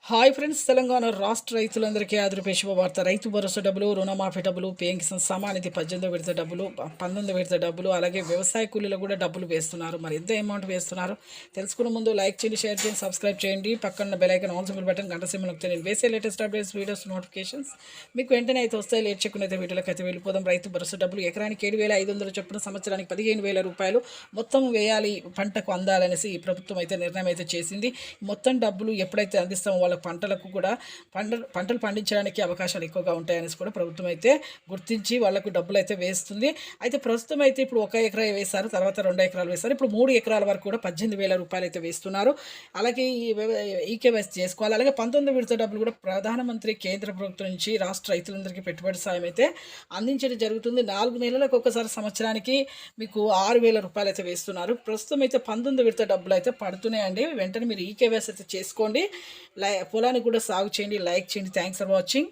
Hi friends, Telangana రాష్ట్ర రైతులందరికీ ఆదరపే శుభవార్త. రైతు భరోసా డబ్బులు, రుణమాఫీ డబ్బులు, పీఎం కిసాన్ సమానిధి 18వ విడత డబ్బులు, 19వ విడత డబ్బులు, అలాగే వ్యవసాయ కూలీలు కూడా డబ్బులు వేస్తున్నారు. మరి ఎంత అమౌంట్ వేస్తున్నారు తెలుసుకునే ముందు లైక్ చేయండి, షేర్ చేయండి, సబ్స్క్రైబ్ చేయండి. పక్కన bell icon on symbol button గంట సింబల్ నొక్కితే నేను వేసే లేటెస్ట్ అప్డేట్స్, వీడియోస్, నోటిఫికేషన్స్ మీకు వెంటనే అయితే వస్తాయి. లేట్ చేయకుండా అయితే వీడియోలోకి అయితే వెళ్ళిపోదాం. రైతు భరోసా డబ్బులు ఎకరానికి 7,500 చొప్పున, సంవత్సరానికి 15,000 రూపాయలు మొత్తం వేయాలి, పంటకు అందాలనేసి ఈ ప్రభుత్వం అయితే నిర్ణయం అయితే చేసింది. మొత్తం డబ్బులు ఎప్పుడైతే అందిస్తామో వాళ్ళ పంటలకు కూడా పంటలు పండించడానికి అవకాశాలు ఎక్కువగా ఉంటాయనేసి కూడా ప్రభుత్వం అయితే గుర్తించి వాళ్ళకు డబ్బులు అయితే వేస్తుంది. అయితే ప్రస్తుతం అయితే ఇప్పుడు 1 ఎకరా వేశారు, తర్వాత 2 ఎకరాలు వేశారు, ఇప్పుడు 3 ఎకరాల వరకు కూడా 18,000 రూపాయలు అయితే వేస్తున్నారు. అలాగే ఈకేవైసీ చేసుకోవాలి. అలాగే 19 విడత డబ్బులు కూడా ప్రధానమంత్రి కేంద్ర ప్రభుత్వం నుంచి రాష్ట్ర రైతులందరికీ పెట్టుబడి సాయం అయితే అందించడం జరుగుతుంది. 4 నెలలకు ఒకసారి సంవత్సరానికి మీకు 6,000 రూపాయలు అయితే వేస్తున్నారు. ప్రస్తుతం అయితే 19 విడత డబ్బులు అయితే పడుతున్నాయండి. వెంటనే మీరు ఈకేవైసీ అయితే చేసుకోండి, పొలాన్ని కూడా సాగు చేయండి. లైక్ చేయండి. Thanks for watching.